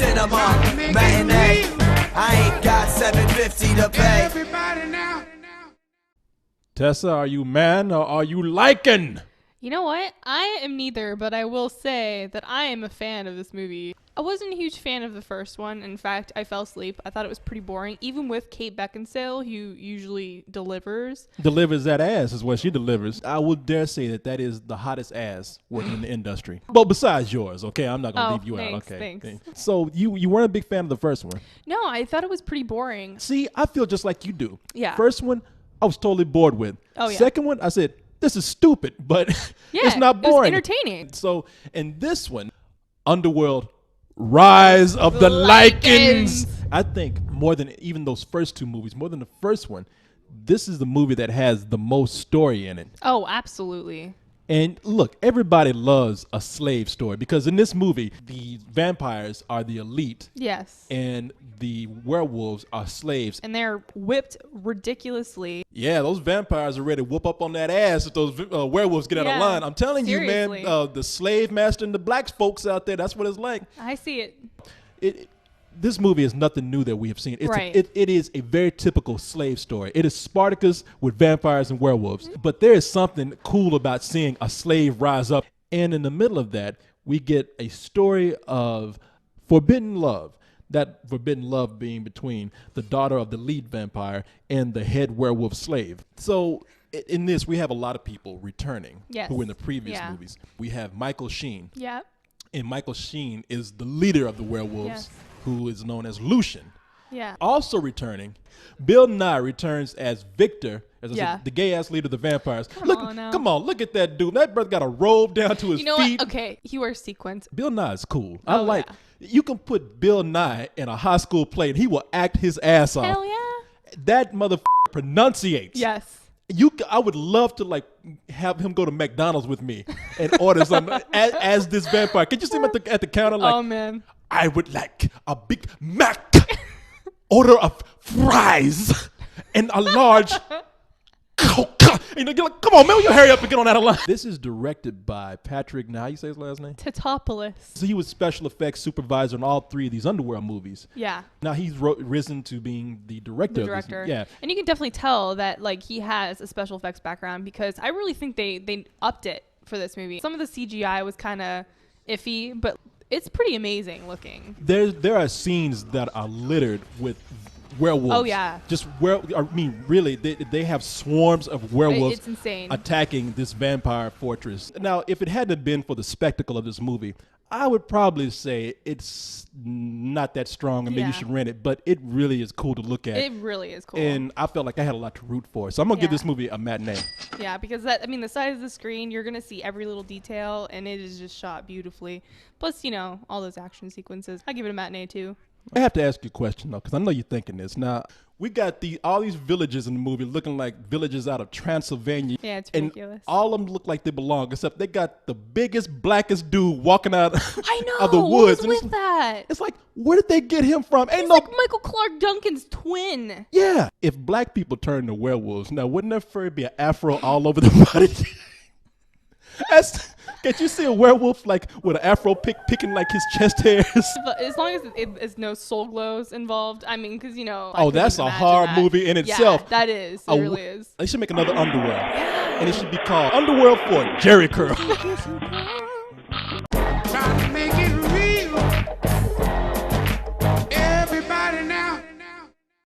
cinema matinee. I ain't got $7.50 to pay. Everybody now. Tessa, are you man or are you Lycan? You know what? I am neither, but I will say that I am a fan of this movie. I wasn't a huge fan of the first one. In fact, I fell asleep. I thought it was pretty boring, even with Kate Beckinsale, who usually delivers. Delivers that ass is what she delivers. I would dare say that is the hottest ass working in the industry. Well, besides yours, okay? I'm not going to leave you out, okay? Thanks. So you weren't a big fan of the first one. No, I thought it was pretty boring. See, I feel just like you do. Yeah. First one, I was totally bored with. Oh, yeah. Second one, I said, this is stupid, but Yeah, it's not boring. It was entertaining. So in this one, Underworld, Rise of the Lycans. I think more than even those first two movies, more than the first one, this is the movie that has the most story in it. Oh, absolutely. And look, everybody loves a slave story because in this movie, the vampires are the elite. Yes. And the werewolves are slaves. And they're whipped ridiculously. Yeah, those vampires are ready to whoop up on that ass if those werewolves get out of line. I'm telling Seriously. you, man, the slave master and the black folks out there, that's what it's like. I see it. This movie is nothing new that we have seen. Right. It is a very typical slave story. It is Spartacus with vampires and werewolves. But there is something cool about seeing a slave rise up. And in the middle of that, we get a story of forbidden love. That forbidden love being between the daughter of the lead vampire and the head werewolf slave. So in this, we have a lot of people returning who were in the previous movies. We have Michael Sheen. Yeah. And Michael Sheen is the leader of the werewolves, who is known as Lucian. Yeah. Also returning, Bill Nye returns as Victor, as I said, the gay-ass leader of the vampires. Come on, look at that dude. That brother got a robe down to his feet. You know what? Okay, he wears sequins. Bill Nye is cool. You can put Bill Nye in a high school play and he will act his ass off. Hell yeah. That motherfucker pronunciates. Yes. I would love to have him go to McDonald's with me and order something as this vampire. Could you see him at the counter like, oh man, I would like a Big Mac, order of fries, and a large Coke. You're like, come on, man, will you hurry up and get on that line? This is directed by Patrick, now how you say his last name? Tatopoulos. So he was special effects supervisor in all three of these Underworld movies. Yeah. Now he's risen to being the director. Of this. Yeah. And you can definitely tell that he has a special effects background because I really think they upped it for this movie. Some of the CGI was kind of iffy, but it's pretty amazing looking. There are scenes that are littered with werewolves. Oh yeah. Really, they have swarms of werewolves. It's insane. Attacking this vampire fortress. Now, if it hadn't been for the spectacle of this movie, I would probably say it's not that strong and maybe you should rent it, but it really is cool to look at. It really is cool. And I felt like I had a lot to root for. So I'm going to give this movie a matinee. Yeah, because the size of the screen, you're going to see every little detail and it is just shot beautifully. Plus, all those action sequences. I give it a matinee too. I have to ask you a question though, because I know you're thinking this. Now, we got all these villages in the movie looking like villages out of Transylvania. Yeah, it's ridiculous. And all of them look like they belong, except they got the biggest, blackest dude walking out of the woods. What was with that? It's like, where did they get him from? He's like Michael Clark Duncan's twin. Yeah. If black people turn to werewolves, now wouldn't there fur be an afro all over the body? Can't you see a werewolf with an afro picking his chest hairs? As long as it's no soul glows involved. Because that's a horror movie in itself. Yeah, that is. It really is. They should make another Underworld, and it should be called Underworld for Jerry Curl.